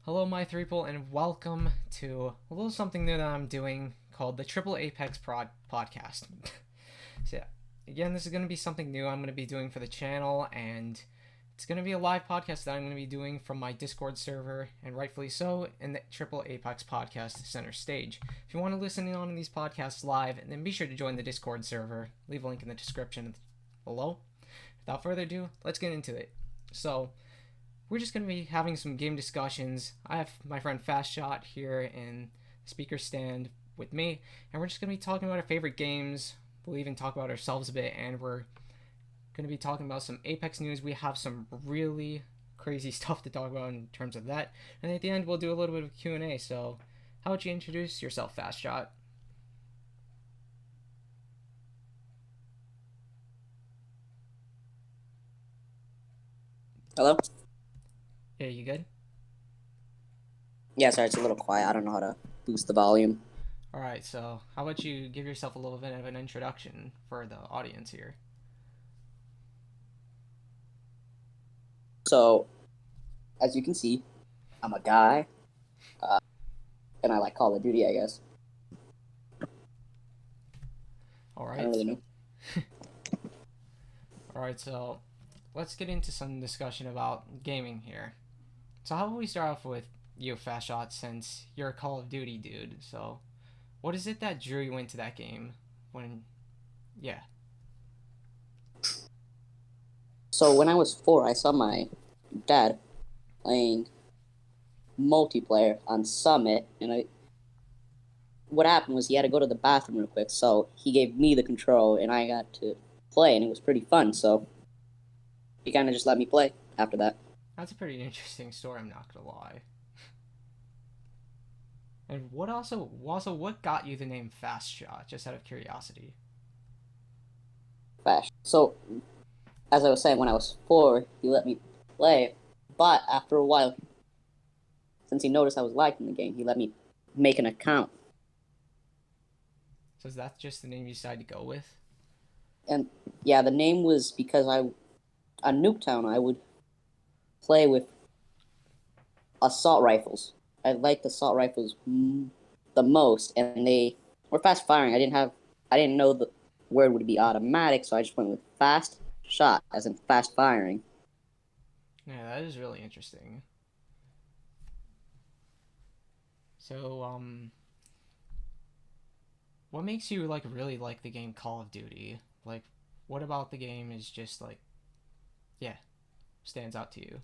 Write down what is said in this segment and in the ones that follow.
Hello, my threeple, and welcome to a little something new that I'm doing called the Triple A-Pex podcast. So, yeah, again, this is going to be something new I'm going to be doing for the channel, and it's going to be a live podcast that I'm going to be doing from my Discord server, and rightfully so, in the Triple Apex podcast center stage. If you want to listen in on these podcasts live, then be sure to join the Discord server. Leave a link in the description below. Without further ado, let's get into it. So, we're just going to be having some game discussions. I have my friend Fastshot here in the speaker stand with me, and we're just going to be talking about our favorite games. We'll even talk about ourselves a bit, and we're going to be talking about some Apex news. We have some really crazy stuff to talk about in terms of that, and at the end we'll do a little bit of Q&A. So, how would you introduce yourself, Fastshot? Hello? Yeah, you good? Yeah, sorry, it's a little quiet. I don't know how to boost the volume. All right. So, how about you give yourself a little bit of an introduction for the audience here? So, as you can see, I'm a guy, and I like Call of Duty, I guess. All I don't right. really know. All right. So, let's get into some discussion about gaming here. So how about we start off with you, Fast Shot, since you're a Call of Duty dude. So what is it that drew you into that game? When, yeah. So, when I was 4, I saw my dad playing multiplayer on Summit, and what happened was he had to go to the bathroom real quick, so he gave me the control, and I got to play, and it was pretty fun, so he kind of just let me play after that. That's a pretty interesting story. I'm not gonna lie. And what got you the name Fast Shot? Just out of curiosity. Fast. So, as I was saying, when I was 4, he let me play, but after a while, since he noticed I was liking the game, he let me make an account. So is that just the name you decided to go with? And yeah, the name was because on Nuketown I would play with assault rifles. I liked assault rifles the most, and they were fast firing. I didn't know the word would be automatic, so I just went with fast shot, as in fast firing. Yeah, that is really interesting. So what makes you like really like the game Call of Duty? Like, what about the game is just like, yeah, stands out to you?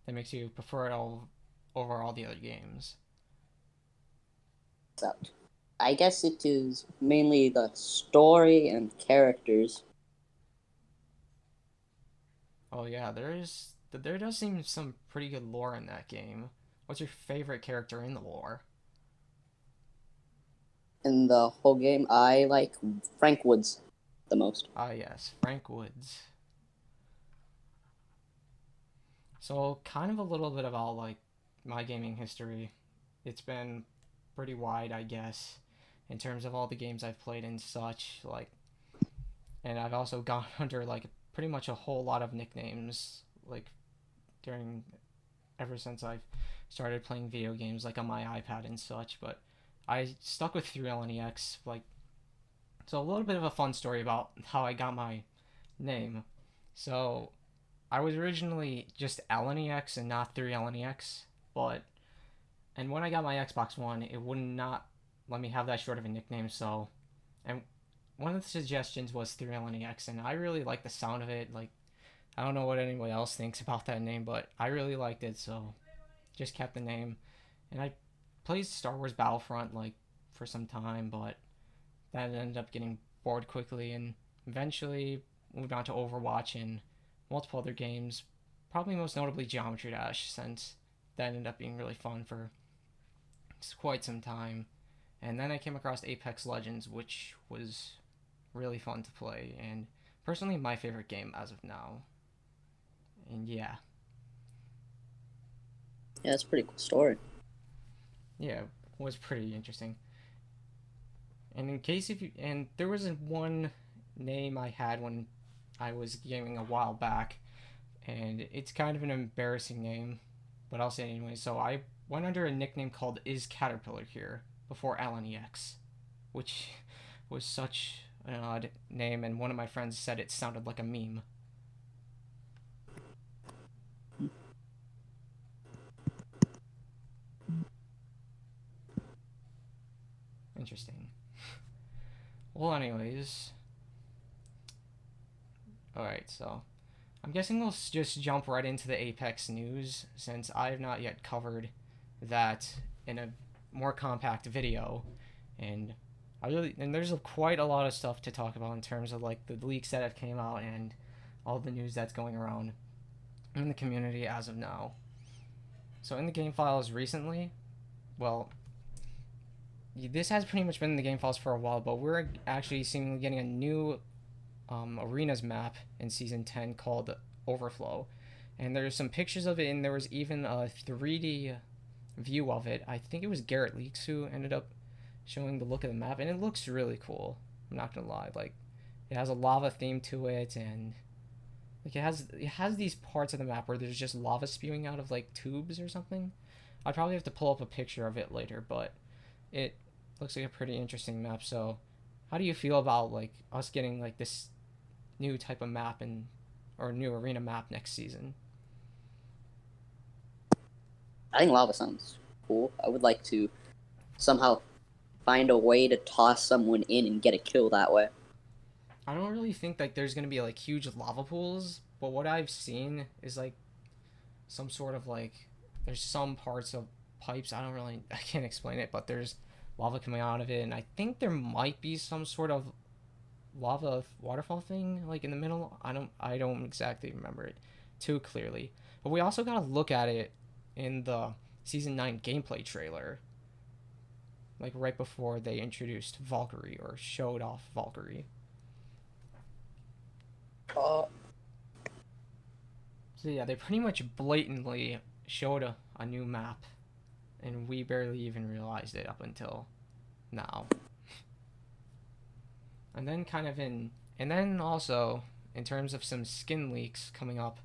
That makes you prefer it all over all the other games? So I guess it is mainly the story and characters. Oh yeah, there does seem some pretty good lore in that game. What's your favorite character in the lore? In the whole game, I like Frank Woods the most. Ah yes, Frank Woods. So kind of a little bit about like my gaming history. It's been pretty wide, I guess, in terms of all the games I've played and such. Like, and I've also gone under like pretty much a whole lot of nicknames like during ever since I've started playing video games like on my iPad and such. But I stuck with 3LNEX. Like, so a little bit of a fun story about how I got my name. So I was originally just LNEX and not 3LNEX, but and when I got my Xbox One, it would not let me have that short of a nickname. So, and one of the suggestions was 3LNEX, and I really like the sound of it. Like, I don't know what anyone else thinks about that name, but I really liked it, so just kept the name. And I played Star Wars Battlefront like for some time, but that ended up getting bored quickly, and eventually moved on to Overwatch and multiple other games. Probably most notably Geometry Dash, since that ended up being really fun for quite some time. And then I came across Apex Legends, which was really fun to play, and personally my favorite game as of now. And yeah, Yeah, that's a pretty cool story. yeah, it was pretty interesting. And in case if you and there was one name I had when I was gaming a while back, and it's kind of an embarrassing name. but I'll say it anyway. So I went under a nickname called Is Caterpillar here before ThreeLNEX, which was such an odd name, and one of my friends said it sounded like a meme. Interesting. Well, anyways, alright, so I'm guessing we'll just jump right into the A-Pex news since I have not yet covered that in a more compact video, and there's quite a lot of stuff to talk about in terms of like the leaks that have came out and all the news that's going around in the community as of now. So in the game files recently, well, this has pretty much been in the game files for a while, but we're actually seemingly getting a new arenas map in season 10 called Overflow, and there's some pictures of it, and there was even a 3D view of it. I think it was Garrett Leaks who ended up showing the look of the map, and it looks really cool. I'm not gonna lie, like it has a lava theme to it, and like it has these parts of the map where there's just lava spewing out of like tubes or something. I'd probably have to pull up a picture of it later, but it looks like a pretty interesting map. So how do you feel about like us getting like this new type of map and or new arena map next season? I think lava sounds cool. I would like to somehow find a way to toss someone in and get a kill that way. I don't really think like there's gonna be like huge lava pools, but what I've seen is like some sort of like there's some parts of pipes. I can't explain it, but there's lava coming out of it, and I think there might be some sort of lava waterfall thing like in the middle. I don't exactly remember it too clearly. But we also gotta look at it in the season 9 gameplay trailer, like right before they introduced Valkyrie or showed off Valkyrie. Uh, So yeah, they pretty much blatantly showed a new map, and we barely even realized it up until now. And then and then also in terms of some skin leaks coming up,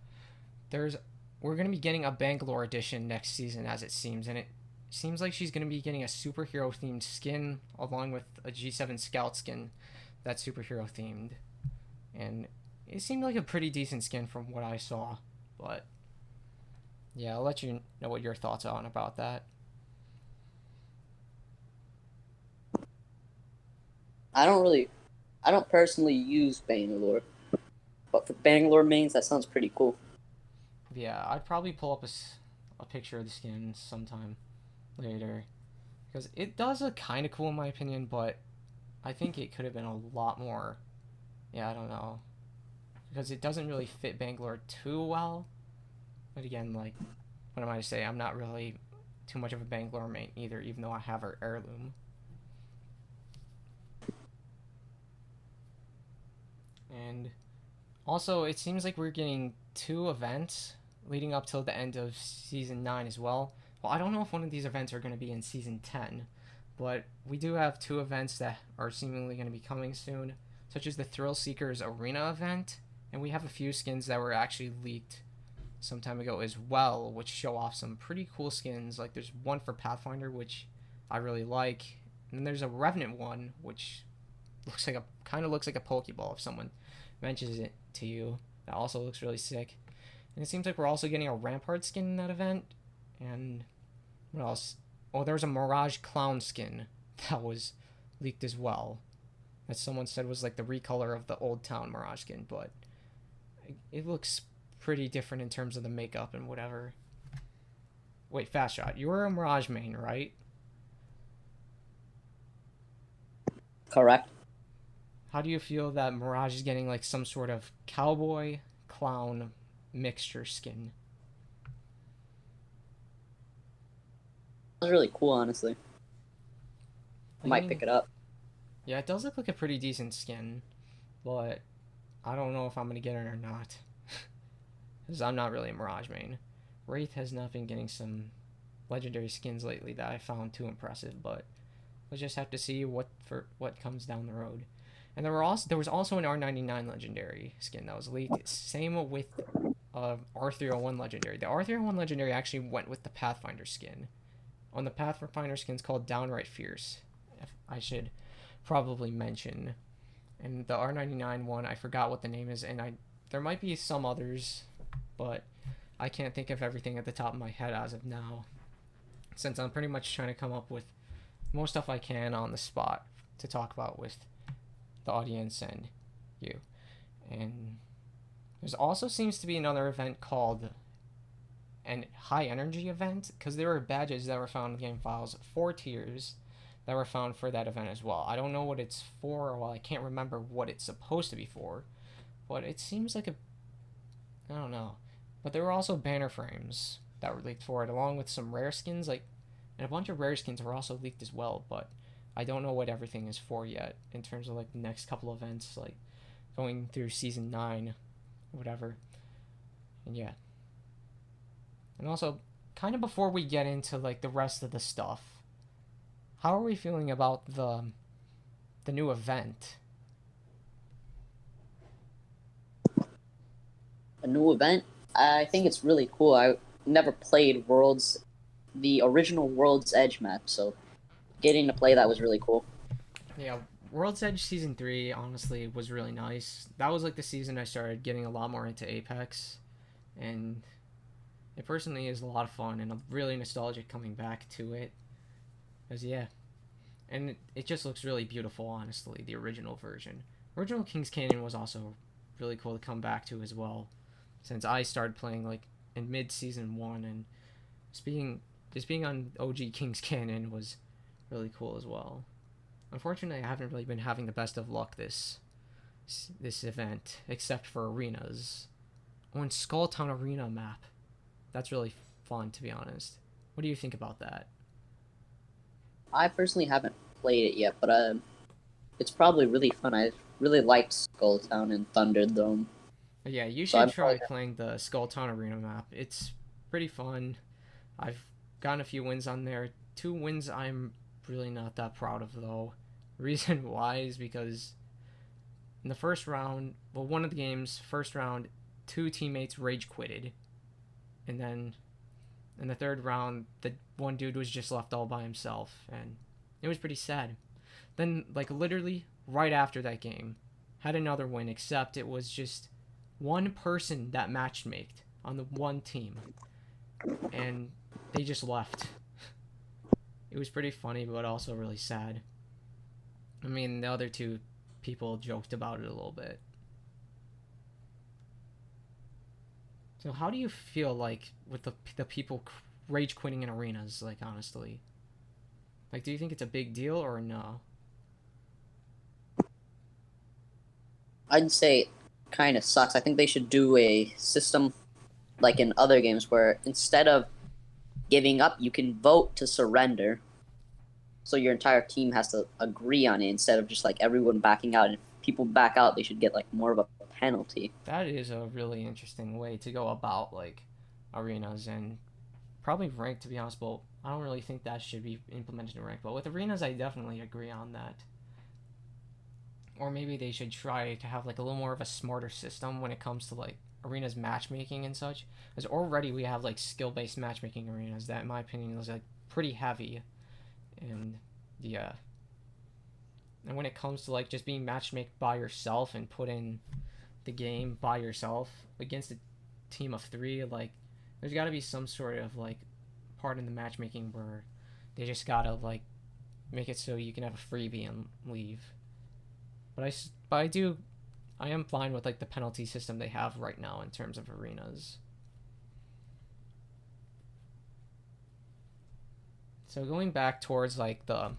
there's we're gonna be getting a Bangalore edition next season as it seems, and it seems like she's gonna be getting a superhero themed skin along with a G7 Scout skin that's superhero themed, and it seemed like a pretty decent skin from what I saw. But yeah, I'll let you know what your thoughts are on about that. I don't really, I don't personally use Bangalore, but for Bangalore mains, that sounds pretty cool. Yeah, I'd probably pull up a picture of the skin sometime later because it does look kind of cool in my opinion, but I think it could have been a lot more. Yeah, I don't know because it doesn't really fit Bangalore too well. But again, like, what am I to say? I'm not really too much of a Bangalore main either, even though I have her heirloom. And also, it seems like we're getting two events leading up till the end of season 9 as well. Well, I don't know if one of these events are going to be in season 10, but we do have two events that are seemingly going to be coming soon, such as the Thrill Seekers Arena event, and we have a few skins that were actually leaked some time ago as well, which show off some pretty cool skins. Like there's one for Pathfinder, which I really like, and then there's a Revenant one, which looks like a Pokeball if someone mentions it to you. That also looks really sick. And it seems like we're also getting a Rampart skin in that event. And what else? Oh, there's a Mirage Clown skin that was leaked as well. That someone said was like the recolor of the Old Town Mirage skin, but it looks pretty different in terms of the makeup and whatever. Wait, Fastshot, you're a Mirage main, right? Correct. How do you feel that Mirage is getting like some sort of cowboy clown mixture skin? That's really cool, honestly. I Like, I might mean, pick it up. yeah, it does look like a pretty decent skin, but I don't know if I'm gonna get it or not. Because I'm not really a Mirage main. Wraith has not been getting some legendary skins lately that I found too impressive, but we'll just have to see what comes down the road. And there was also an R99 legendary skin that was leaked. Same with R301 Legendary. The R301 Legendary actually went with the Pathfinder skin. On the Pathfinder skin, it's called Downright Fierce. I should probably mention. And the R99 one, I forgot what the name is, and there might be some others, but I can't think of everything at the top of my head as of now, since I'm pretty much trying to come up with most stuff I can on the spot to talk about with the audience and you. And there's also seems to be another event called an high energy event, because there were badges that were found in game files, 4 tiers that were found for that event as well. I don't know what it's for. Well, I can't remember what it's supposed to be for, but it seems like I don't know. But there were also banner frames that were leaked for it, along with some rare skins, and a bunch of rare skins were also leaked as well. But I don't know what everything is for yet in terms of the next couple events, going through season 9, whatever. And yeah. And also, kind of before we get into the rest of the stuff, how are we feeling about the new event? A new event? I think it's really cool. I never played the original World's Edge map, so getting to play that was really cool. Yeah, World's Edge Season 3, honestly, was really nice. That was the season I started getting a lot more into A-Pex, and it personally is a lot of fun and really nostalgic coming back to it. Because, yeah, and it just looks really beautiful, honestly, the original version. Original King's Canyon was also really cool to come back to as well, since I started playing in mid-season 1, and just being on OG King's Canyon was really cool as well. Unfortunately, I haven't really been having the best of luck this event, except for arenas. Oh, and Skulltown Arena map. That's really fun, to be honest. What do you think about that? I personally haven't played it yet, but it's probably really fun. I really liked Skulltown and Thunderdome. But yeah, you So should I'm try probably playing the Skulltown Arena map. It's pretty fun. I've gotten a few wins on there. 2 wins I'm really not that proud of, though. Reason why is because in the first round, well, one of the games, first round, 2 teammates rage quitted. And then in the third round, the one dude was just left all by himself. And it was pretty sad. Then, literally right after that game, had another win, except it was just one person that matched made on the one team. And they just left. It was pretty funny, but also really sad. I mean, the other 2 people joked about it a little bit. So how do you feel with the people rage quitting in arenas, honestly? Do you think it's a big deal or no? I'd say it kind of sucks. I think they should do a system like in other games where instead of giving up, you can vote to surrender. So your entire team has to agree on it instead of just everyone backing out. And if people back out, they should get more of a penalty. That is a really interesting way to go about arenas, and probably ranked, to be honest, but I don't really think that should be implemented in ranked. But with arenas, I definitely agree on that. Or maybe they should try to have a little more of a smarter system when it comes to arenas matchmaking and such. Because already we have skill-based matchmaking arenas that, in my opinion, is pretty heavy. And yeah. And when it comes to just being matchmaked by yourself and put in the game by yourself against a team of 3, there's got to be some sort of part in the matchmaking where they just gotta make it so you can have a freebie and leave. But I am fine with the penalty system they have right now in terms of arenas. So going back towards the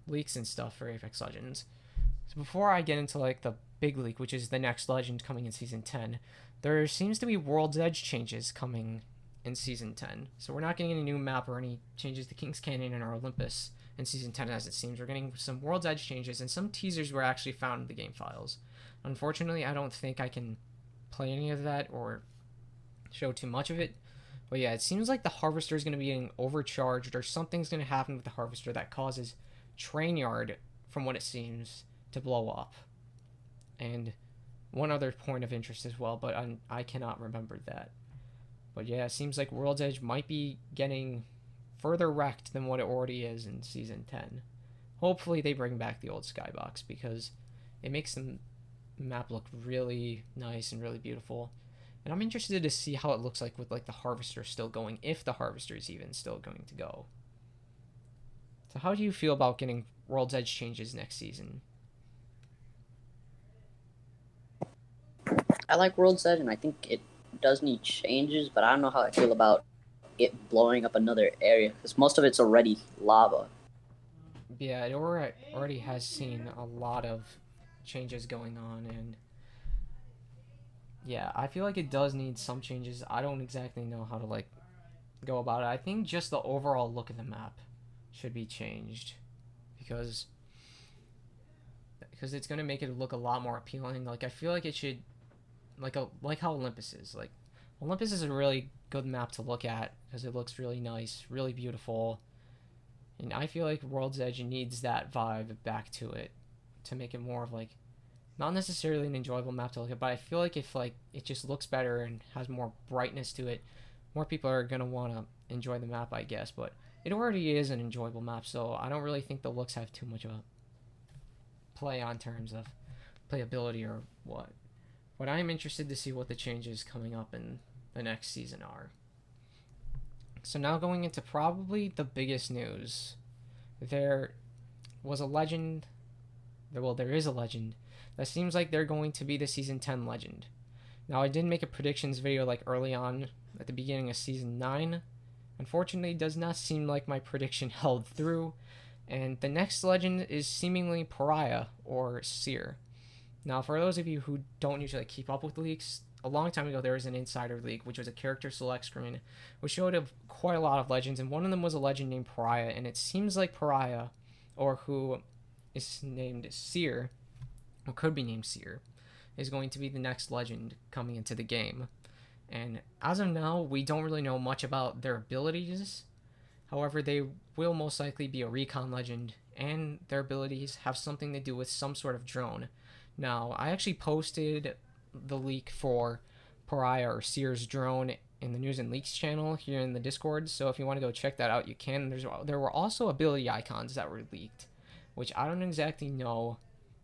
leaks and stuff for A-Pex Legends. So before I get into the big leak, which is the next legend coming in season 10, there seems to be World's Edge changes coming in season 10. So we're not getting any new map or any changes to King's Canyon or Olympus in season 10 as it seems. We're getting some World's Edge changes, and some teasers were actually found in the game files. Unfortunately, I don't think I can play any of that or show too much of it. But yeah, it seems like the Harvester is going to be getting overcharged, or something's going to happen with the Harvester that causes Trainyard, from what it seems, to blow up. And one other point of interest as well, but I cannot remember that. But yeah, it seems like World's Edge might be getting further wrecked than what it already is in Season 10. Hopefully they bring back the old skybox because it makes the map look really nice and really beautiful. And I'm interested to see how it looks like with like the Harvester still going, if the Harvester is even still going to go. So how do you feel about getting World's Edge changes next season? I like World's Edge, and I think it does need changes, but I don't know how I feel about it blowing up another area because most of it's already lava. Yeah, it already has seen a lot of changes going on, and yeah, I feel like it does need some changes. I don't exactly know how to like go about it. I think just the overall look of the map should be changed because it's gonna make it look a lot more appealing. Like I feel like it should like how Olympus is. Like Olympus is a really good map to look at because it looks really nice, really beautiful, and I feel like World's Edge needs that vibe back to it to make it more of like not necessarily an enjoyable map to look at, but I feel like if like it just looks better and has more brightness to it, more people are gonna want to enjoy the map, I guess. But it already is an enjoyable map, so I don't really think the looks have too much of a play on terms of playability or what. But I am interested to see what the changes coming up in the next season are. So now going into probably the biggest news, there was a legend. Well, there is a legend that seems like they're going to be the season 10 legend. Now I did make a predictions video like early on at the beginning of season 9. Unfortunately, it does not seem like my prediction held through, and the next legend is seemingly Pariah or Seer. Now, for those of you who don't usually keep up with leaks, a long time ago there was an insider leak, which was a character select screen, which showed quite a lot of legends, and one of them was a legend named Pariah, and it seems like Pariah, or who is named Seer, or could be named Seer, is going to be the next legend coming into the game. And as of now, we don't really know much about their abilities. However, they will most likely be a recon legend, and their abilities have something to do with some sort of drone. Now, I actually posted the leak for Pariah or Seer's drone in the News and Leaks channel here in the Discord, so if you want to go check that out, you can. There were also ability icons that were leaked, which I don't exactly know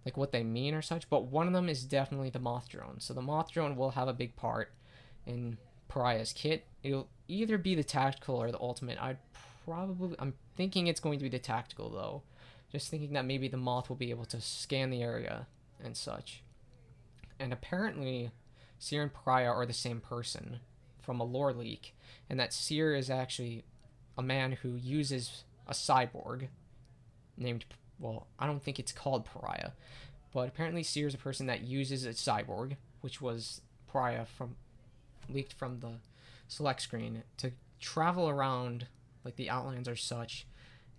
like what they mean or such, but one of them is definitely the Moth drone. So the Moth drone will have a big part in Pariah's kit. It'll either be the tactical or the ultimate. I'm thinking it's going to be the tactical though. Just thinking that maybe the Moth will be able to scan the area and such. And apparently Seer and Pariah are the same person from a lore leak, and that Seer is actually a man who uses a cyborg named, well, I don't think it's called Pariah, but apparently Seer is a person that uses a cyborg, which was Pariah from leaked from the select screen, to travel around like the outlines or such,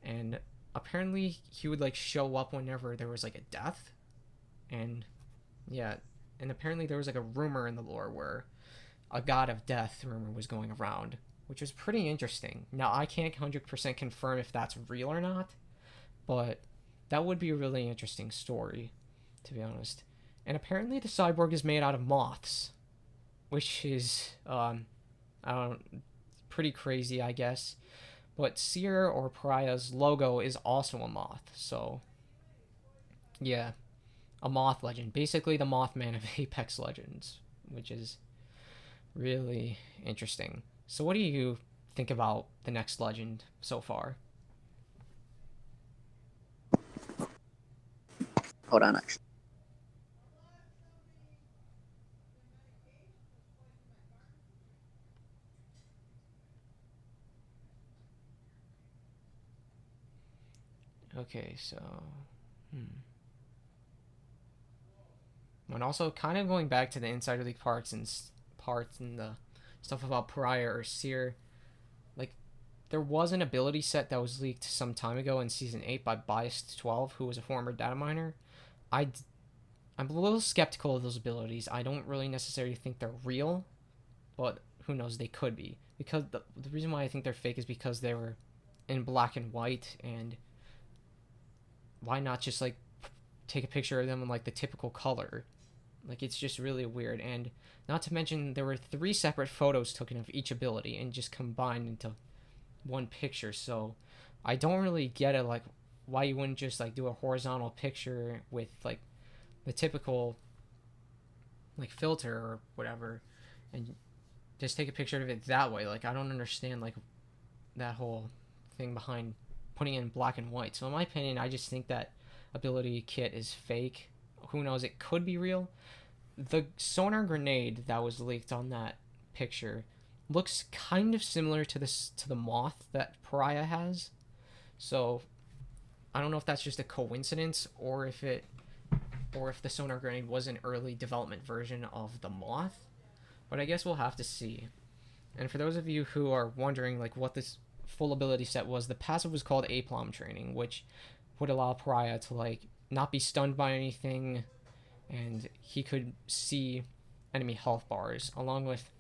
and apparently he would like show up whenever there was like a death, and yeah, and apparently there was like a rumor in the lore where a god of death rumor was going around, which was pretty interesting. Now I can't 100% confirm if that's real or not, but that would be a really interesting story, to be honest. And apparently the cyborg is made out of moths, which is I don't pretty crazy, I guess. But Seer or Pariah's logo is also a moth, so yeah, a moth legend, basically the Mothman of Apex Legends, which is really interesting. So what do you think about the next legend so far? Hold on, actually. Okay, so and also kind of going back to the Insider League parts and the stuff about Pariah or Seer, like there was an ability set that was leaked some time ago in season 8 by Biased12, who was a former data miner. I I'm a little skeptical of those abilities. I don't really necessarily think they're real, but who knows, they could be. Because the reason why I think they're fake is because they were in black and white, and why not just like take a picture of them in like the typical color Like, it's just really weird. And not to mention, there were 3 separate photos taken of each ability and just combined into one picture. So I don't really get it, like, why you wouldn't just, like, do a horizontal picture with, like, the typical, like, filter or whatever, and just take a picture of it that way. Like, I don't understand, like, that whole thing behind putting it in black and white. So in my opinion, I just think that ability kit is fake. Who knows? It could be real. The sonar grenade that was leaked on that picture looks kind of similar to the moth that Pariah has. So I don't know if that's just a coincidence or if the sonar grenade was an early development version of the moth. But I guess we'll have to see. And for those of you who are wondering like what this full ability set was, the passive was called A-Plom training, which would allow Pariah to like not be stunned by anything, and he could see enemy health bars, along with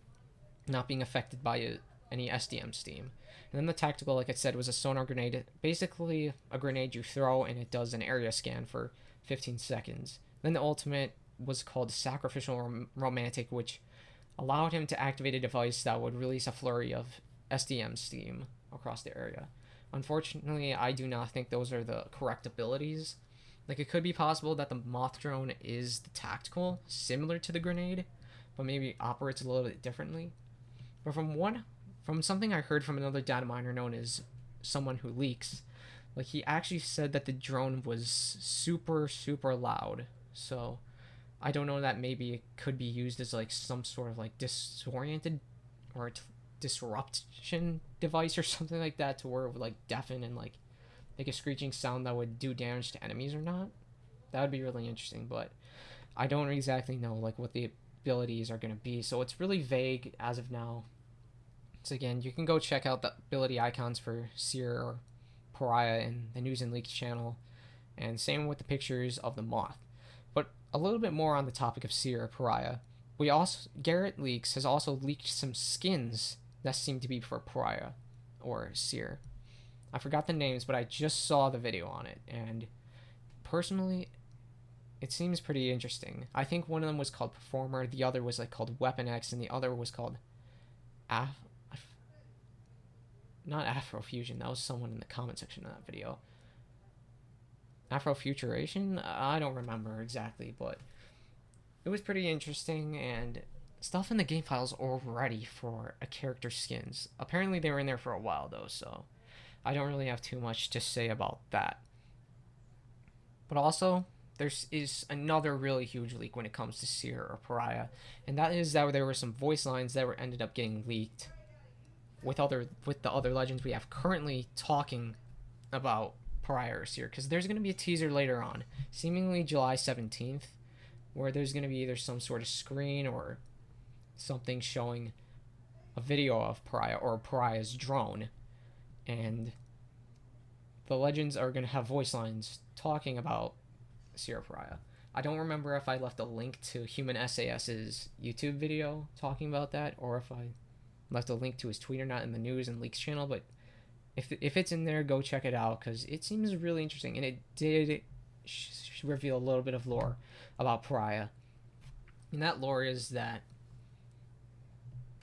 not being affected by any SDM steam. And then the tactical, like I said, was a sonar grenade, basically a grenade you throw and it does an area scan for 15 seconds. Then the ultimate was called Sacrificial Romantic, which allowed him to activate a device that would release a flurry of SDM steam across the area. Unfortunately, I do not think those are the correct abilities. Like, it could be possible that the Moth drone is the tactical, similar to the grenade, but maybe operates a little bit differently. But from something I heard from another data miner known as someone who leaks, like he actually said that the drone was super super loud. So I don't know, that maybe it could be used as like some sort of like disoriented or disruption device or something like that, to where it would like deafen and like make a screeching sound that would do damage to enemies or not. That would be really interesting, but I don't exactly know like what the abilities are going to be, so it's really vague as of now. So again, you can go check out the ability icons for Seer or Pariah in the News and Leaks channel, and same with the pictures of the moth. But a little bit more on the topic of Seer or Pariah. Garrett Leaks has also leaked some skins that seem to be for Pariah or Seer. I forgot the names, but I just saw the video on it, and personally, it seems pretty interesting. I think one of them was called Performer, the other was like called Weapon X, and the other was called not Afrofusion. That was someone in the comment section of that video. Afrofuturation? I don't remember exactly, but it was pretty interesting, and stuff in the game files already for a character's skins. Apparently they were in there for a while though, so I don't really have too much to say about that. But also, there is another really huge leak when it comes to Seer or Pariah, and that is that there were some voice lines that were ended up getting leaked with the other legends we have currently talking about Pariah or Seer, because there's going to be a teaser later on, seemingly July 17th, where there's going to be either some sort of screen or something showing a video of Pariah or Pariah's drone, and the legends are going to have voice lines talking about Seer Pariah. I don't remember if I left a link to Human SAS's YouTube video talking about that, or if I left a link to his tweet or not in the News and Leaks channel, but if it's in there, go check it out, because it seems really interesting, and it did reveal a little bit of lore about Pariah. And that lore is that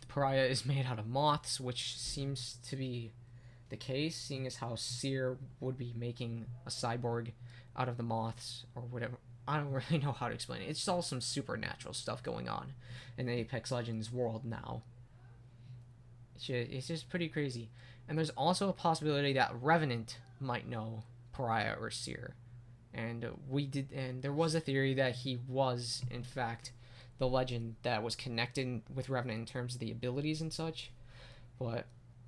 Pariah is made out of moths, which seems to be the case, seeing as how Seer would be making a cyborg out of the moths or whatever. I don't really know how to explain it. It's all some supernatural stuff going on in the Apex Legends world now. It's just pretty crazy. And there's also a possibility that Revenant might know Pariah or Seer. And there was a theory that he was, in fact, the legend that was connected with Revenant in terms of the abilities and such. But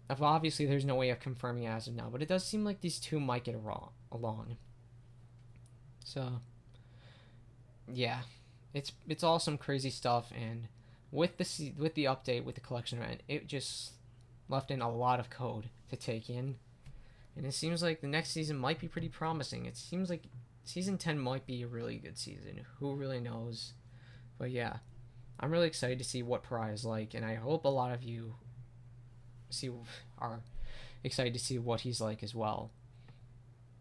obviously there's no way of confirming it as of now. But it does seem like these two might get along. So, yeah. It's all some crazy stuff, and with the update, with the collection event, it just left in a lot of code to take in, and it seems like the next season might be pretty promising. It seems like season 10 might be a really good season. Who really knows? But yeah, I'm really excited to see what Pariah is like, and I hope a lot of you are excited to see what he's like as well.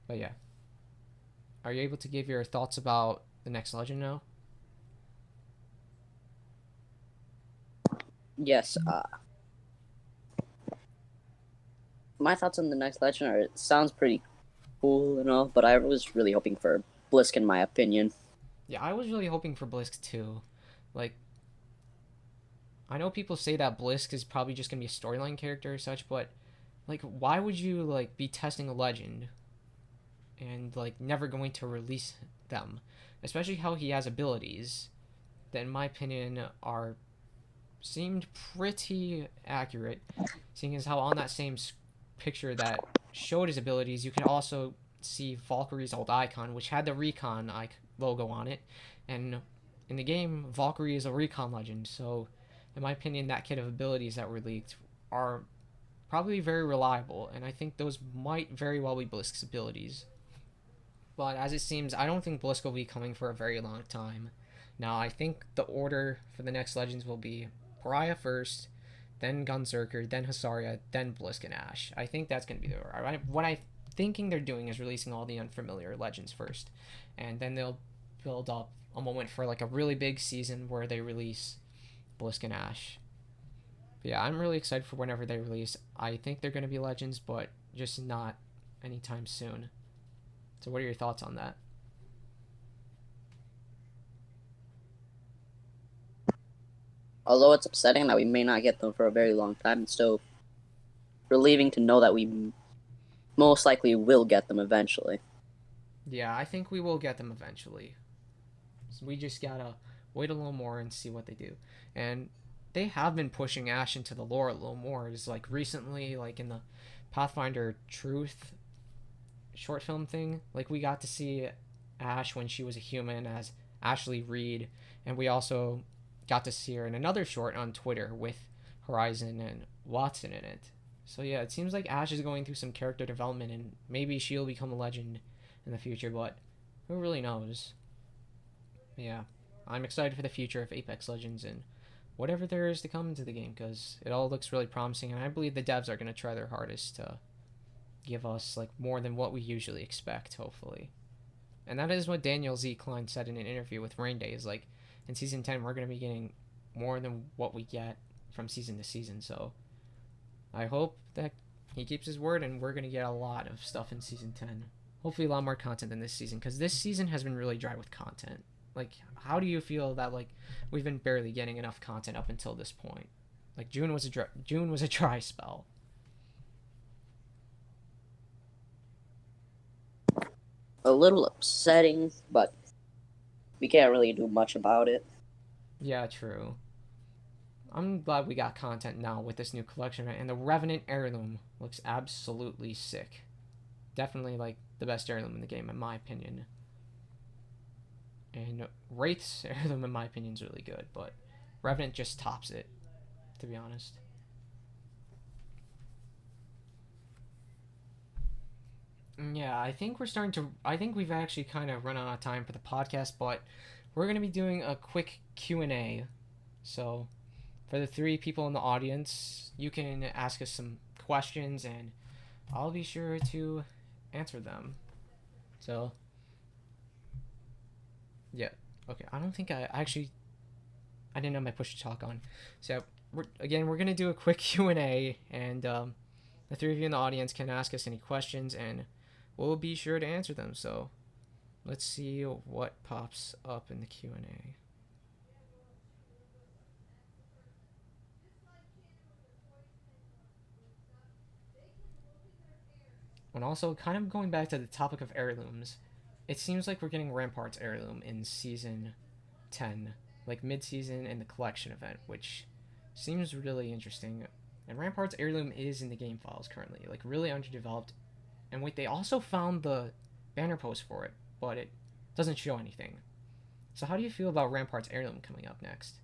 But yeah, are you able to give your thoughts about the next legend now? Yes. My thoughts on the next legend are it sounds pretty cool and all, but I was really hoping for Blisk in my opinion. Yeah, I was really hoping for Blisk too. Like, I know people say that Blisk is probably just gonna be a storyline character or such, but like, why would you like be testing a legend and like never going to release them? Especially how he has abilities that, in my opinion, are seemed pretty accurate, seeing as how on that same picture that showed his abilities, you could also see Valkyrie's old icon, which had the Recon logo on it, and in the game, Valkyrie is a Recon legend. So, in my opinion, that kit of abilities that were leaked are probably very reliable, and I think those might very well be Blisk's abilities. But as it seems, I don't think Blisk will be coming for a very long time. Now, I think the order for the next Legends will be Pariah first, then Gunzerker, then Hasaria, then Blisk and Ash. I think that's going to be the order. What I'm thinking they're doing is releasing all the unfamiliar Legends first, and then they'll build up a moment for like a really big season where they release Blisk and Ash. But yeah, I'm really excited for whenever they release. I think they're going to be Legends, but just not anytime soon. So, what are your thoughts on that? Although it's upsetting that we may not get them for a very long time, it's still relieving to know that we most likely will get them eventually. Yeah, I think we will get them eventually. So we just gotta wait a little more and see what they do. And they have been pushing Ash into the lore a little more. It's like recently, like in the Pathfinder Truth short film thing, like we got to see Ash when she was a human as Ashley Reed, and we also got to see her in another short on Twitter with Horizon and Watson in it. So yeah, it seems like Ash is going through some character development, and maybe she'll become a legend in the future. But who really knows? Yeah, I'm excited for the future of Apex Legends and whatever there is to come into the game because it all looks really promising, and I believe the devs are going to try their hardest to give us like more than what we usually expect. Hopefully. And that is what Daniel Z. Klein said in an interview with Rain Days. Like, in Season 10, we're going to be getting more than what we get from season to season. So, I hope that he keeps his word and we're going to get a lot of stuff in Season 10. Hopefully, a lot more content than this season. Because this season has been really dry with content. Like, how do you feel that, like, we've been barely getting enough content up until this point? Like, June was a dry spell. A little upsetting, but we can't really do much about it. Yeah, true. I'm glad we got content now with this new collection, and the Revenant heirloom looks absolutely sick. Definitely like the best heirloom in the game, in my opinion. And Wraith's heirloom, in my opinion, is really good, but Revenant just tops it, to be honest. Yeah, I think we're starting to. I think we've actually kind of run out of time for the podcast, but we're gonna be doing a quick Q&A. So for the three people in the audience, you can ask us some questions, and I'll be sure to answer them. So yeah, okay. I don't think I actually I didn't have my push to talk on. So we're gonna do a quick Q&A, and the three of you in the audience can ask us any questions, and we'll be sure to answer them. So let's see what pops up in the Q&A. And also, kind of going back to the topic of heirlooms, it seems like we're getting Rampart's heirloom in season 10, like mid season in the collection event, which seems really interesting. And Rampart's heirloom is in the game files currently, like really underdeveloped. And wait, they also found the banner post for it, but it doesn't show anything. So, how do you feel about Rampart's heirloom coming up next?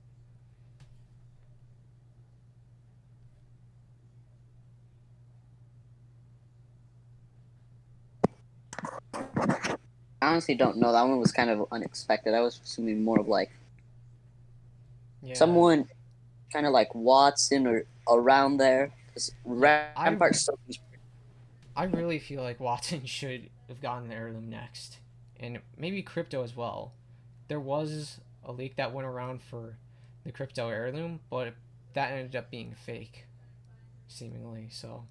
I honestly don't know. That one was kind of unexpected. I was assuming more of like Yeah, someone kind of like Watson or around there. Because yeah, Rampart still seems I really feel like Watson should have gotten the heirloom next, and maybe Crypto as well. There was a leak that went around for the Crypto heirloom, but that ended up being fake, seemingly. So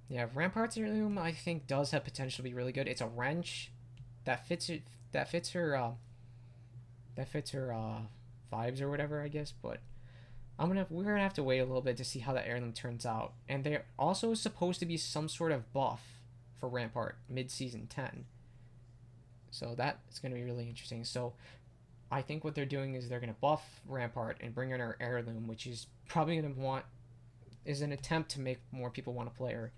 yeah, Rampart's heirloom I think does have potential to be really good. It's a wrench that fits it that fits her vibes or whatever, I guess. But we're gonna have to wait a little bit to see how that heirloom turns out. And there also is supposed to be some sort of buff for Rampart mid season 10. So that's gonna be really interesting. So I think what they're doing is they're gonna buff Rampart and bring in her heirloom, which is probably gonna want is an attempt to make more people want to play her.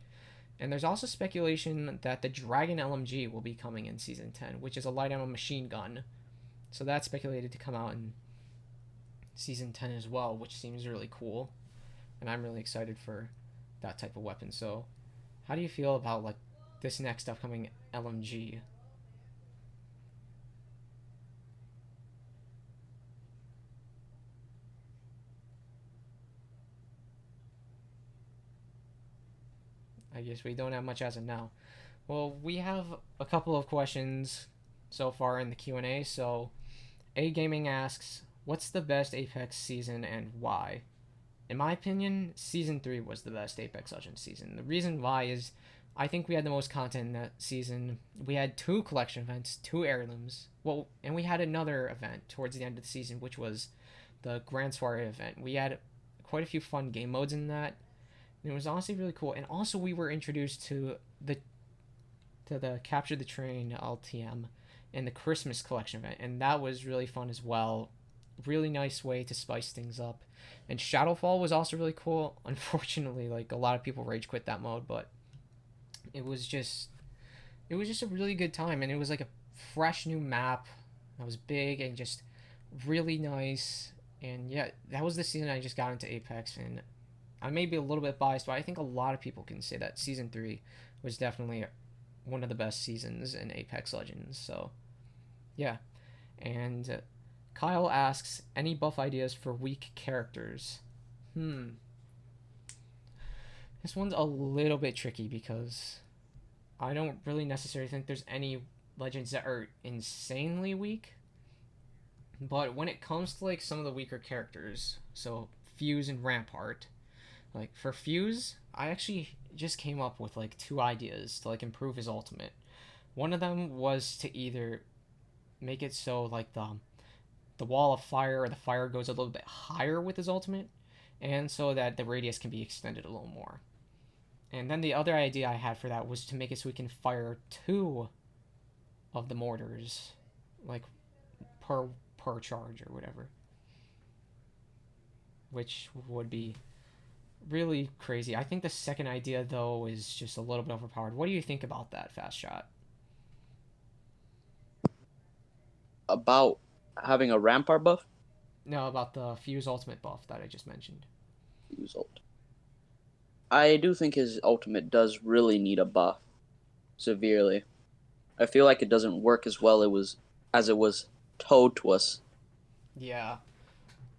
And there's also speculation that the Dragon LMG will be coming in season 10, which is a light ammo machine gun. So that's speculated to come out in season 10 as well, which seems really cool. And I'm really excited for that type of weapon. So, how do you feel about like this next upcoming LMG? I guess we don't have much as of now. Well, we have a couple of questions so far in the Q&A. So, A Gaming asks, "What's the best Apex season and why?" In my opinion, season 3 was the best Apex Legends season. The reason why is I think we had the most content in that season. We had 2 collection events, 2 heirlooms. Well, and we had another event towards the end of the season, which was the Grand Soiree event. We had quite a few fun game modes in that. And it was honestly really cool. And also we were introduced to the Capture the Train LTM and the Christmas collection event, and that was really fun as well. Really nice way to spice things up. And Shadowfall was also really cool. Unfortunately, like a lot of people rage quit that mode, but it was just a really good time, and it was like a fresh new map that was big and just really nice. And yeah, that was the season I just got into Apex, and I may be a little bit biased, but I think a lot of people can say that season 3 was definitely one of the best seasons in Apex Legends. So yeah, and Kyle asks, any buff ideas for weak characters? This one's a little bit tricky because I don't really necessarily think there's any legends that are insanely weak. But when it comes to like some of the weaker characters, so Fuse and Rampart, like for Fuse, I actually just came up with like 2 ideas to like improve his ultimate. One of them was to either make it so like the wall of fire or the fire goes a little bit higher with his ultimate, and so that the radius can be extended a little more. And then the other idea I had for that was to make it so we can fire 2 of the mortars, like per charge or whatever, which would be really crazy. I think the second idea though is just a little bit overpowered. What do you think about that, Fastshot? About having a Rampart buff? No, about the Fuse ultimate buff that I just mentioned. Ult. I do think his ultimate does really need a buff. Severely. I feel like it doesn't work as well as it was told to us. Yeah.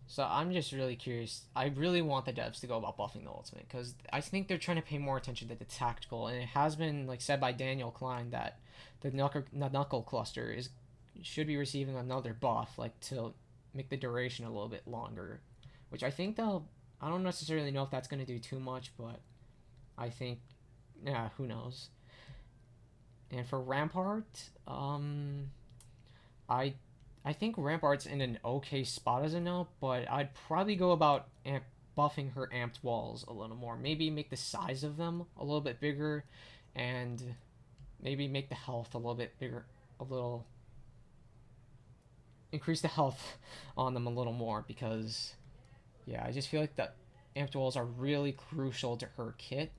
So I'm just really curious. I really want the devs to go about buffing the ultimate because I think they're trying to pay more attention to the tactical, and it has been like said by Daniel Klein that the knuckle cluster is should be receiving another buff, like to make the duration a little bit longer, which I think they'll. I don't necessarily know if that's going to do too much, but I think, yeah, who knows. And for Rampart, I I think Rampart's in an okay spot as of now, but I'd probably go about buffing her amped walls a little more. Maybe make the size of them a little bit bigger, and maybe make the health a little bit bigger, a little increase the health on them a little more because yeah, I just feel like the amped walls are really crucial to her kit.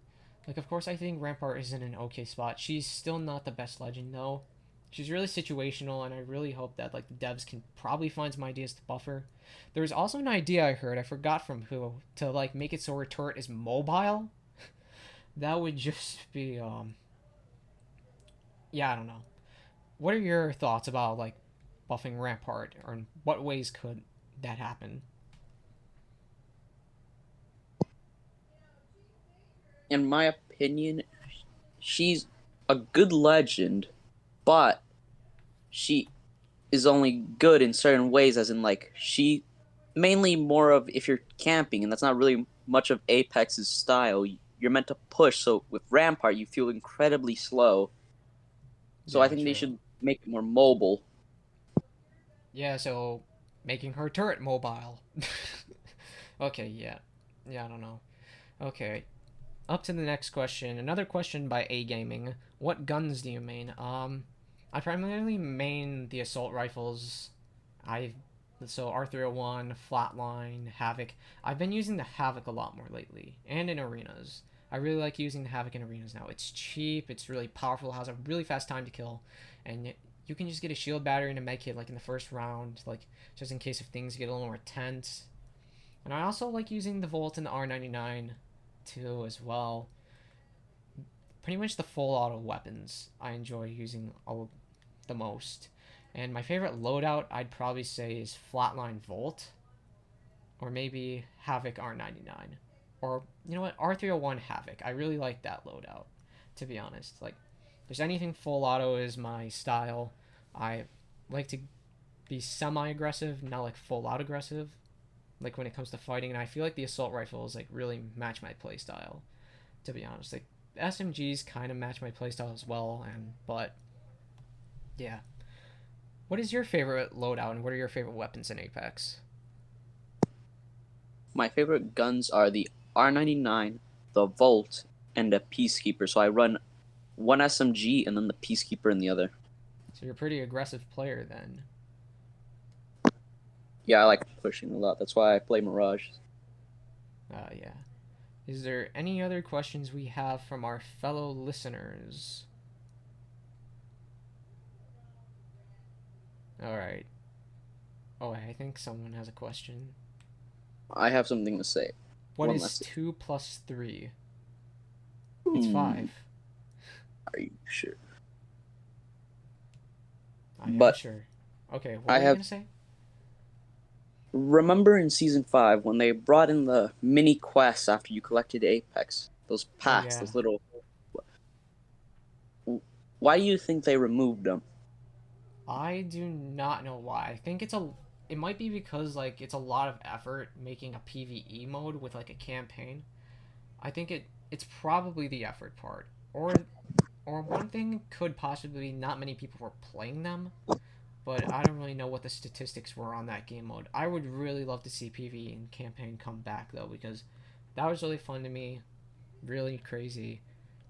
Like, of course, I think Rampart is in an okay spot. She's still not the best legend though. She's really situational, and I really hope that like the devs can probably find some ideas to buff her. There's also an idea I heard, I forgot from who, to like make it so her turret is mobile. That would just be yeah, I don't know. What are your thoughts about like buffing Rampart, or in what ways could that happen? In my opinion, she's a good legend, but she is only good in certain ways, as in like she mainly more of if you're camping, and that's not really much of Apex's style. You're meant to push, so with Rampart, you feel incredibly slow. So I Yeah, think they true. should make it more mobile. Yeah, so making her turret mobile. Okay, yeah. Yeah, I don't know. Okay, up to the next question. Another question by A Gaming. What guns do you main? I primarily main the assault rifles. I so R301, Flatline, Havoc. I've been using the Havoc a lot more lately, and in arenas. I really like using the Havoc in arenas now. It's cheap, it's really powerful, has a really fast time to kill, and you can just get a shield battery and a med kit like in the first round, like just in case if things get a little more tense. And I also like using the Volt and the R99 too as well. Pretty much the full auto weapons I enjoy using the most. And my favorite loadout I'd probably say is Flatline Volt or maybe Havoc R99. Or you know what, R301 Havoc. I really like that loadout, to be honest. Like if there's anything full auto is my style. I like to be semi aggressive, not like full out aggressive. Like when it comes to fighting, and I feel like the assault rifles like really match my playstyle, to be honest. Like SMGs kind of match my playstyle as well, and but yeah. What is your favorite loadout, and what are your favorite weapons in Apex? My favorite guns are the R99, the Volt, and the Peacekeeper. So I run one SMG and then the Peacekeeper in the other. So you're a pretty aggressive player then. Yeah, I like pushing a lot. That's why I play Mirage. Yeah. Is there any other questions we have from our fellow listeners? All right. Oh, I think someone has a question. I have something to say. What One is last. 2 plus 3? It's Hmm. 5. Are you sure? I am But sure. Okay, what I were you have. going to say? Remember in season 5 when they brought in the mini quests after you collected Apex? Those Oh, packs, yeah. those little. Why do you think they removed them? I do not know why. I think it might be because like it's a lot of effort making a PvE mode with like a campaign. I think it's probably the effort part. Or one thing could possibly be not many people were playing them, but I don't really know what the statistics were on that game mode. I would really love to see PvE and campaign come back though because that was really fun to me, really crazy.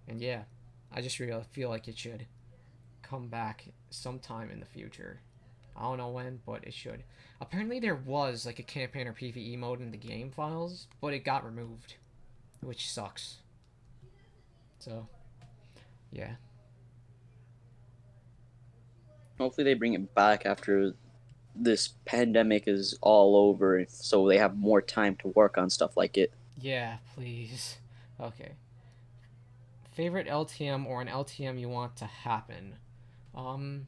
And yeah, I just really feel like it should come back sometime in the future. I don't know when, but it should. Apparently, there was like a campaign or PvE mode in the game files, but it got removed, which sucks. So, yeah. Hopefully they bring it back after this pandemic is all over, so they have more time to work on stuff like it. Yeah, please. Okay. Favorite LTM or an LTM you want to happen? Um,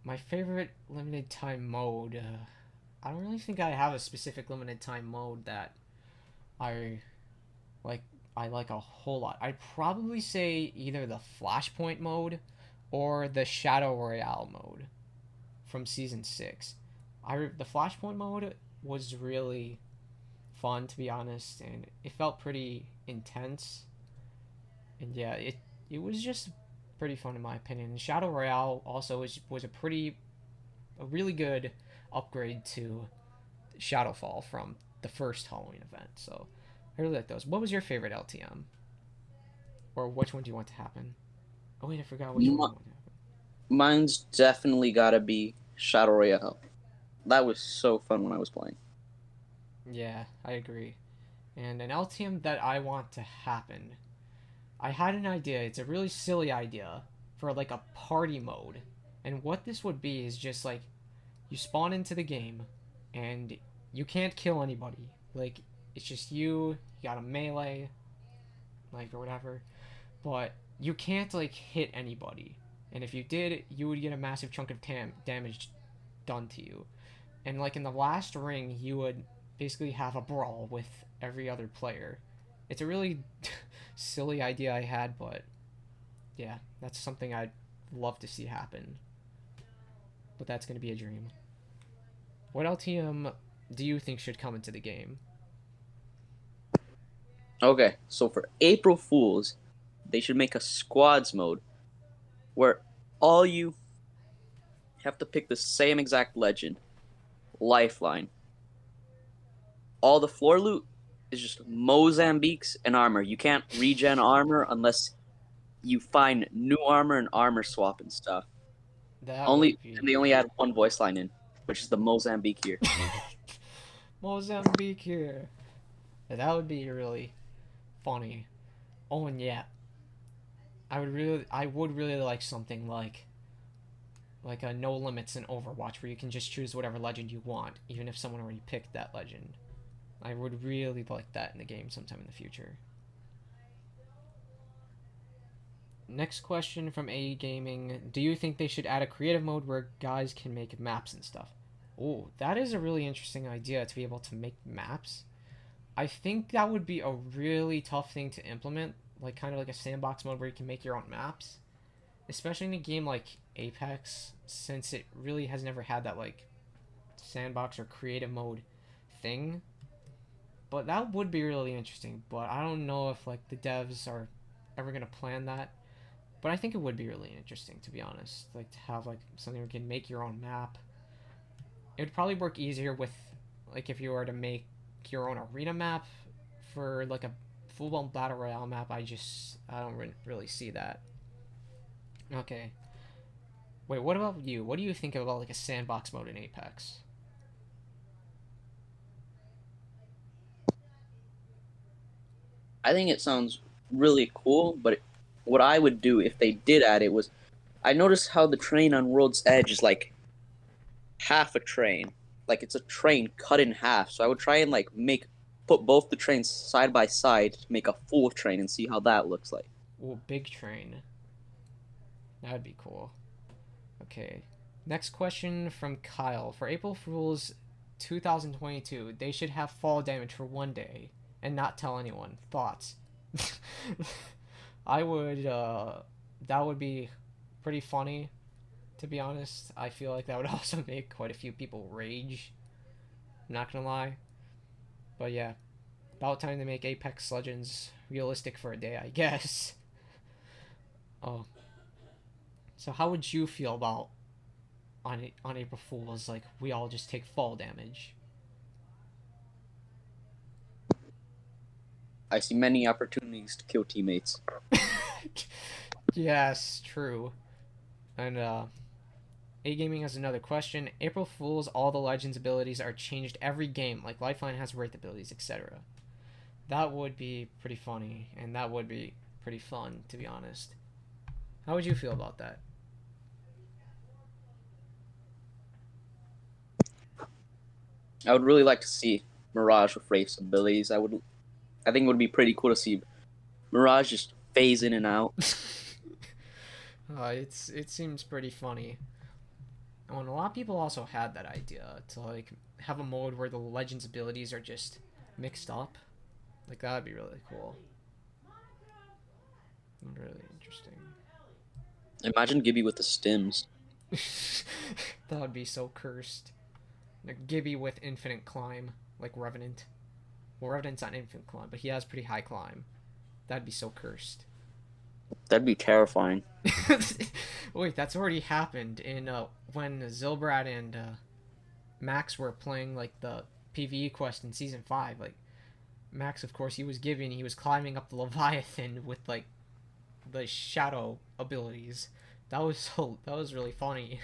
my favorite limited time mode. I don't really think I have a specific limited time mode that I like I like a whole lot. I'd probably say either the Flashpoint mode or the Shadow Royale mode from season 6. The Flashpoint mode was really fun to be honest and it felt pretty intense. And yeah, it was just pretty fun in my opinion. And Shadow Royale also was a really good upgrade to Shadowfall from the first Halloween event. So I really like those. What was your favorite LTM? Or which one do you want to happen? Oh wait, I forgot which one you M- want to happen. Mine's definitely gotta be Shadow Royale. That was so fun when I was playing. Yeah, I agree. And an LTM that I want to happen. I had an idea. It's a really silly idea for like a party mode. And what this would be is just like you spawn into the game and you can't kill anybody. Like it's just you got a melee, like or whatever. But you can't like hit anybody. And if you did, you would get a massive chunk of damage done to you. And like in the last ring, you would basically have a brawl with every other player. It's a really silly idea I had, but yeah, that's something I'd love to see happen. But that's gonna be a dream. What LTM? do you think should come into the game? Okay, so for April Fools, they should make a squads mode where all you have to pick the same exact legend, lifeline. All the floor loot is just Mozambiques and armor. You can't regen armor unless you find new armor and armor swap and stuff. That Only would be and they only add one voice line in, which is the Mozambique here. Mozambique here. That would be really funny. Oh, and yeah, I would really like something like a no limits in Overwatch where you can just choose whatever legend you want, even if someone already picked that legend. I would really like that in the game sometime in the future. Next question from A Gaming: do you think they should add a creative mode where guys can make maps and stuff? Oh, that is a really interesting idea to be able to make maps. I think that would be a really tough thing to implement, like kind of like a sandbox mode where you can make your own maps, especially in a game like Apex, since it really has never had that like sandbox or creative mode thing. But that would be really interesting. But I don't know if like the devs are ever gonna plan that. But I think it would be really interesting, to be honest. Like to have like something where you can make your own map. It would probably work easier with like if you were to make your own arena map for like a full blown battle royale map. I don't really see that. Okay. Wait, what about you? What do you think about like a sandbox mode in Apex? I think it sounds really cool, but what I would do if they did add it was I noticed how the train on World's Edge is like half a train. Like it's a train cut in half. So I would try and like make put both the trains side by side to make a full train and see how that looks like. Oh, big train. That'd be cool. Okay. Next question from Kyle. For April Fool's 2022, they should have fall damage for one day and not tell anyone. Thoughts? I would, that would be pretty funny, to be honest. I feel like that would also make quite a few people rage. I'm not gonna lie. But yeah, about time to make Apex Legends realistic for a day, I guess. Oh, so how would you feel about on April Fools? Like we all just take fall damage. I see many opportunities to kill teammates. Yes, true. And A Gaming has another question. April Fools, all the Legends abilities are changed every game, like Lifeline has Wraith abilities, etc. That would be pretty funny, and that would be pretty fun, to be honest. How would you feel about that? I would really like to see Mirage with Wraith's abilities. I think it would be pretty cool to see Mirage just phase in and out. It seems pretty funny. Oh, and a lot of people also had that idea to like have a mode where the Legends abilities are just mixed up. Like that would be really cool. Really interesting. Imagine Gibby with the stims. That would be so cursed. Like Gibby with infinite climb, like Revenant. Well, Revenant's not infinite climb, but he has pretty high climb. That'd be so cursed. That'd be terrifying. Wait, that's already happened in when Zilbrad and Max were playing like the PVE quest in season 5. Like Max, of course, he was climbing up the Leviathan with like the shadow abilities. That was really funny.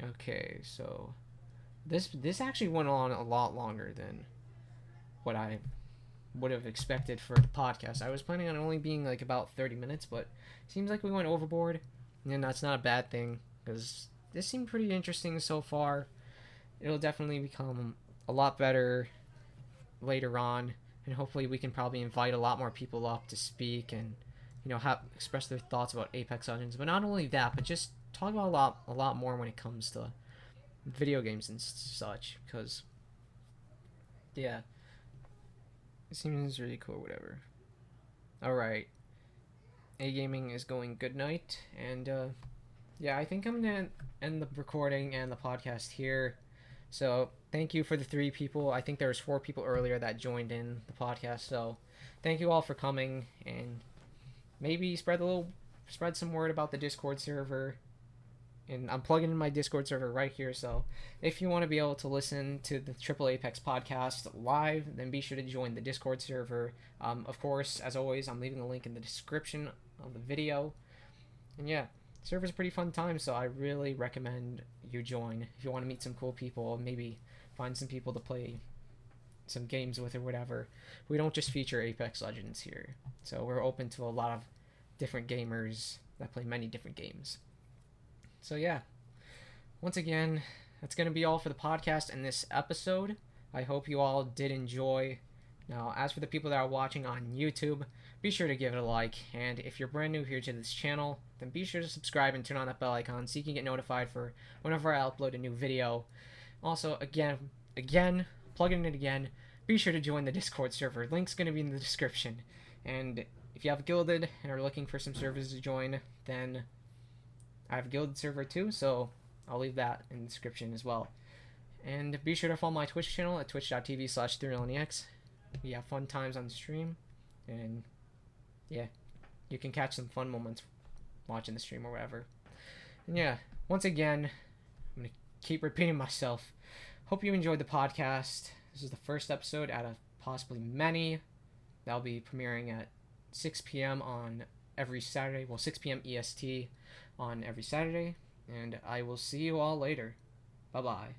Okay, so this actually went on a lot longer than what I would have expected for the podcast. I was planning on only being like about 30 minutes, but it seems like we went overboard, and that's not a bad thing because this seemed pretty interesting so far. It'll definitely become a lot better later on, and hopefully we can probably invite a lot more people up to speak and express their thoughts about Apex Legends. But not only that, but just talk about a lot more when it comes to video games and such. Because yeah, it seems really cool. Whatever. All right, A Gaming is going good night, and yeah, I think I'm gonna end the recording and the podcast here. So thank you for the 3 people. I think there was 4 people earlier that joined in the podcast. So thank you all for coming, and maybe spread some word about the Discord server. And I'm plugging in my Discord server right here. So if you want to be able to listen to the Triple Apex podcast live, then be sure to join the Discord server. Of course, as always, I'm leaving the link in the description of the video. And yeah, server's a pretty fun time, so I really recommend you join if you want to meet some cool people, maybe find some people to play some games with or whatever. We don't just feature Apex Legends here, so we're open to a lot of different gamers that play many different games. So yeah, once again, that's going to be all for the podcast and this episode. I hope you all did enjoy. Now, as for the people that are watching on YouTube, be sure to give it a like. And if you're brand new here to this channel, then be sure to subscribe and turn on that bell icon so you can get notified for whenever I upload a new video. Also, again, plugging it again, be sure to join the Discord server. Link's going to be in the description. And if you have Guilded and are looking for some servers to join, then I have a Guilded server too, so I'll leave that in the description as well. And be sure to follow my Twitch channel at twitch.tv/ThreeLNEX. We have fun times on the stream, and yeah, you can catch some fun moments watching the stream or whatever. And yeah, once again, I'm gonna keep repeating myself. Hope you enjoyed the podcast. This is the first episode out of possibly many. That'll be premiering at 6 p.m. on every Saturday. Well, 6 p.m. EST on every Saturday. And I will see you all later. Bye bye.